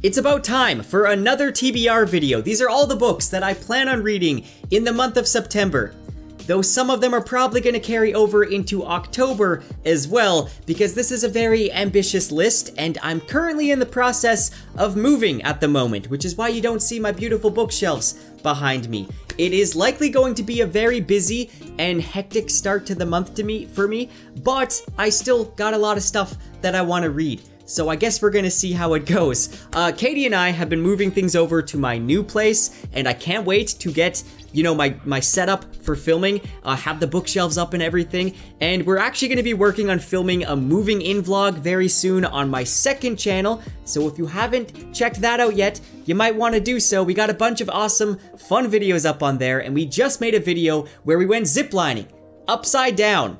It's about time for another TBR video. These are all the books that I plan on reading in the month of September. Though some of them are probably going to carry over into October as well, because this is a very ambitious list, and I'm currently in the process of moving at the moment, which is why you don't see my beautiful bookshelves behind me. It is likely going to be a very busy and hectic start to the month for me, but I still got a lot of stuff that I want to read. So I guess we're gonna see how it goes. Katie and I have been moving things over to my new place, and I can't wait to get, you know, my setup for filming, have the bookshelves up and everything, and we're actually gonna be working on filming a moving in vlog very soon on my second channel, so if you haven't checked that out yet, you might want to do so. We got a bunch of awesome, fun videos up on there, and we just made a video where we went ziplining, upside down.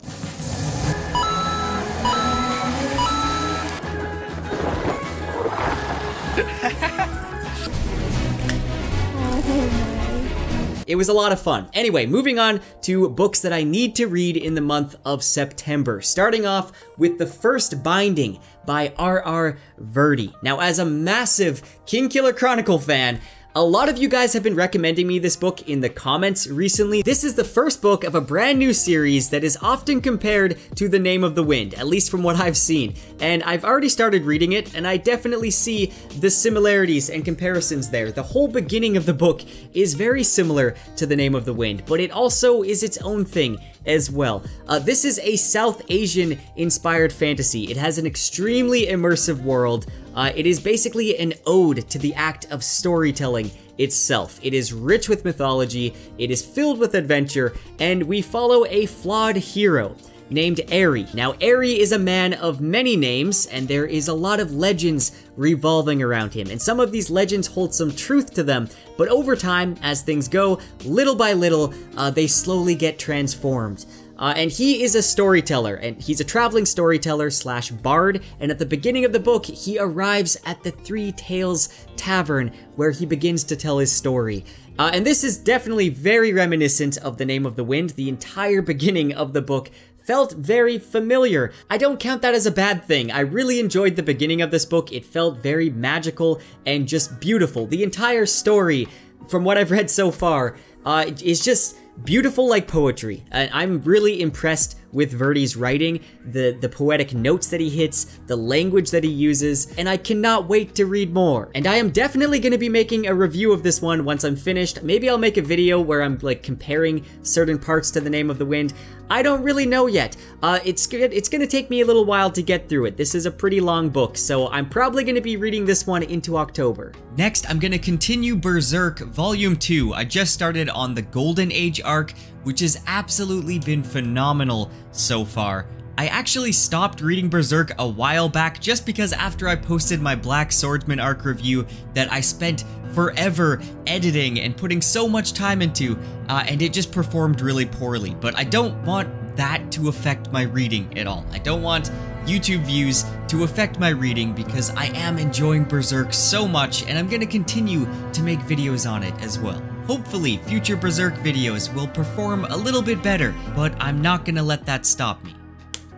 It was a lot of fun. Anyway, moving on to books that I need to read in the month of September. Starting off with the first binding by R.R. Verdi. Now, as a massive Kingkiller Chronicle fan, a lot of you guys have been recommending me this book in the comments recently. This is the first book of a brand new series that is often compared to The Name of the Wind, at least from what I've seen. And I've already started reading it, and I definitely see the similarities and comparisons there. The whole beginning of the book is very similar to The Name of the Wind, but it also is its own thing as well. This is a South Asian inspired fantasy. It has an extremely immersive world. It is basically an ode to the act of storytelling itself. It is rich with mythology, it is filled with adventure, and we follow a flawed hero named Eri. Now, Eri is a man of many names, and there is a lot of legends revolving around him, and some of these legends hold some truth to them, but over time, as things go, little by little, they slowly get transformed. And he is a storyteller, and he's a traveling storyteller slash bard, and at the beginning of the book, he arrives at the Three Tales Tavern, where he begins to tell his story. And this is definitely very reminiscent of The Name of the Wind. The entire beginning of the book felt very familiar. I don't count that as a bad thing. I really enjoyed the beginning of this book. It felt very magical and just beautiful. The entire story, from what I've read so far, is just beautiful like poetry. I'm really impressed with Verdi's writing, the poetic notes that he hits, the language that he uses, and I cannot wait to read more. And I am definitely going to be making a review of this one once I'm finished. Maybe I'll make a video where I'm like comparing certain parts to The Name of the Wind. I don't really know yet. It's gonna take me a little while to get through it. This is a pretty long book, so I'm probably gonna be reading this one into October. Next, I'm gonna continue Berserk Volume 2. I just started on the Golden Age arc, which has absolutely been phenomenal so far. I actually stopped reading Berserk a while back just because after I posted my Black Swordsman arc review that I spent forever editing and putting so much time into, and it just performed really poorly. But I don't want that to affect my reading at all. I don't want YouTube views to affect my reading because I am enjoying Berserk so much, and I'm gonna continue to make videos on it as well. Hopefully, future Berserk videos will perform a little bit better, but I'm not gonna let that stop me.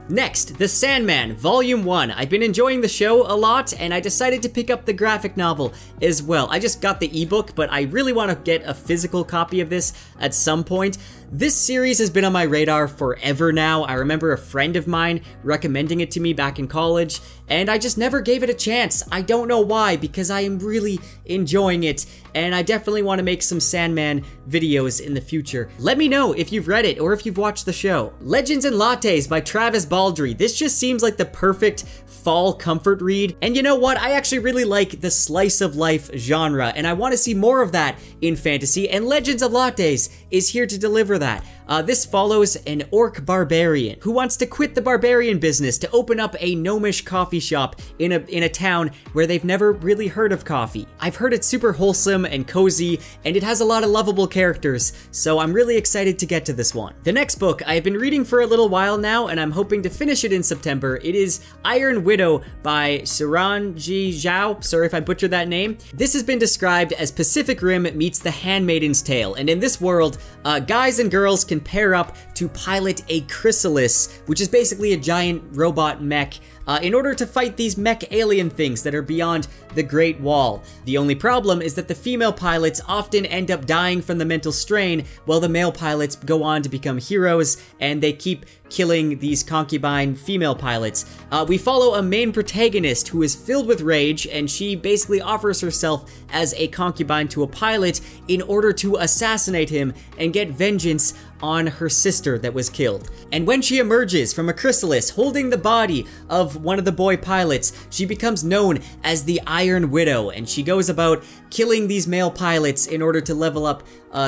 Next, the Sandman Volume 1. I've been enjoying the show a lot, and I decided to pick up the graphic novel as well. I just got the ebook, but I really want to get a physical copy of this at some point. This series has been on my radar forever now. I remember a friend of mine recommending it to me back in college, and I just never gave it a chance. I don't know why, because I am really enjoying it, and I definitely want to make some Sandman videos in the future. Let me know if you've read it or if you've watched the show. Legends and Lattes by Travis Baldry. This just seems like the perfect fall comfort read, and you know what? I actually really like the slice of life genre, and I want to see more of that in fantasy, and Legends of Lattes is here to deliver that. This follows an orc barbarian who wants to quit the barbarian business to open up a gnomish coffee shop in a town where they've never really heard of coffee. I've heard it's super wholesome and cozy, and it has a lot of lovable characters, so I'm really excited to get to this one. The next book I've been reading for a little while now, and I'm hoping to finish it in September. It is Iron Widow Widow by Suranji Zhao. Sorry if I butchered that name. This has been described as Pacific Rim meets The Handmaid's Tale, and in this world, guys and girls can pair up to pilot a chrysalis, which is basically a giant robot mech, in order to fight these mech alien things that are beyond the Great Wall. The only problem is that the female pilots often end up dying from the mental strain, while the male pilots go on to become heroes, and they keep killing these concubine female pilots. We follow a main protagonist who is filled with rage, and she basically offers herself as a concubine to a pilot in order to assassinate him and get vengeance on her sister that was killed. And when she emerges from a chrysalis holding the body of one of the boy pilots, she becomes known as the Iron Widow, and she goes about killing these male pilots in order to level up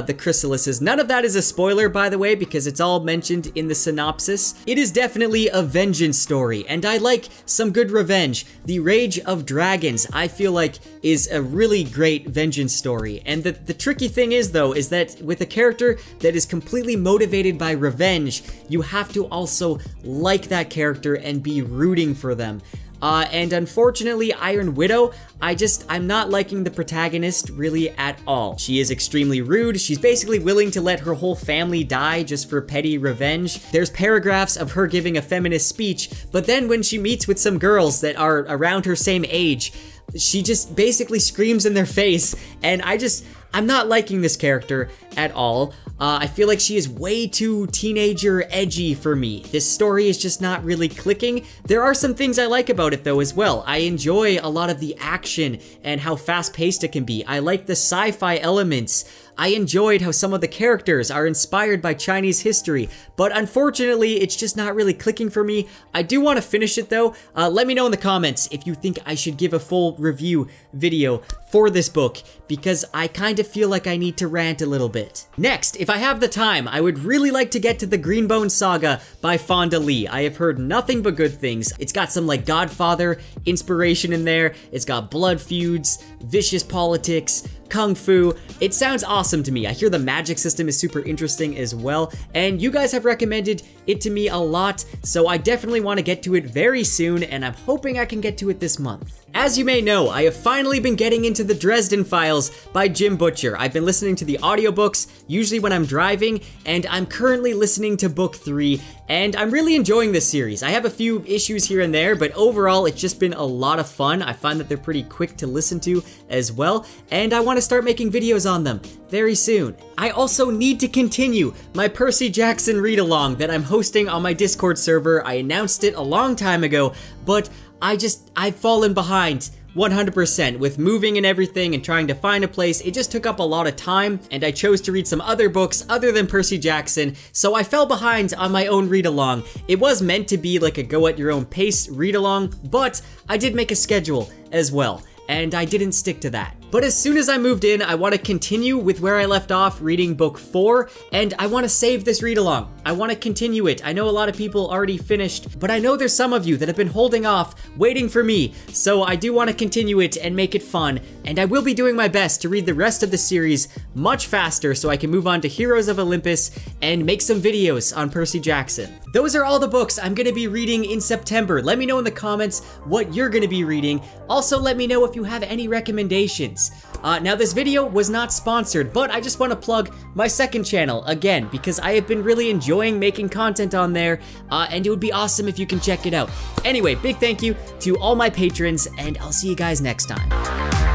the chrysalises. None of that is a spoiler, by the way, because it's all mentioned in the synopsis. It is definitely a vengeance story, and I like some good revenge. The Rage of Dragons, I feel like, is a really great vengeance story. And the tricky thing is, though, is that with a character that is completely motivated by revenge, you have to also like that character and be rooting for them. And unfortunately, Iron Widow, I'm not liking the protagonist really at all. She is extremely rude. She's basically willing to let her whole family die just for petty revenge. There's paragraphs of her giving a feminist speech, but then when she meets with some girls that are around her same age, she just basically screams in their face, and I'm not liking this character at all. I feel like she is way too teenager edgy for me. This story is just not really clicking. There are some things I like about it though as well. I enjoy a lot of the action and how fast-paced it can be. I like the sci-fi elements. I enjoyed how some of the characters are inspired by Chinese history, but unfortunately, it's just not really clicking for me. I do want to finish it though. Let me know in the comments if you think I should give a full review video for this book, because I kind of feel like I need to rant a little bit. Next, if I have the time, I would really like to get to the Greenbone Saga by Fonda Lee. I have heard nothing but good things. It's got some like Godfather inspiration in there. It's got blood feuds, vicious politics, kung fu. It sounds awesome to me. I hear the magic system is super interesting as well, and you guys have recommended it to me a lot, so I definitely want to get to it very soon, and I'm hoping I can get to it this month. As you may know, I have finally been getting into the Dresden Files by Jim Butcher. I've been listening to the audiobooks, usually when I'm driving, and I'm currently listening to book 3, and I'm really enjoying this series. I have a few issues here and there, but overall it's just been a lot of fun. I find that they're pretty quick to listen to as well, and I want to start making videos on them very soon. I also need to continue my Percy Jackson read-along that I'm hosting on my Discord server. I announced it a long time ago, but I've fallen behind 100% with moving and everything and trying to find a place. It just took up a lot of time, and I chose to read some other books other than Percy Jackson, so I fell behind on my own read-along. It was meant to be like a go-at-your-own-pace read-along, but I did make a schedule as well, and I didn't stick to that. But as soon as I moved in, I want to continue with where I left off reading book 4, and I want to save this read-along. I want to continue it. I know a lot of people already finished, but I know there's some of you that have been holding off, waiting for me, so I do want to continue it and make it fun, and I will be doing my best to read the rest of the series much faster so I can move on to Heroes of Olympus and make some videos on Percy Jackson. Those are all the books I'm going to be reading in September. Let me know in the comments what you're going to be reading. Also, let me know if you have any recommendations. Now this video was not sponsored, but I just want to plug my second channel again because I have been really enjoying making content on there, and it would be awesome if you can check it out. Anyway, big thank you to all my patrons, and I'll see you guys next time.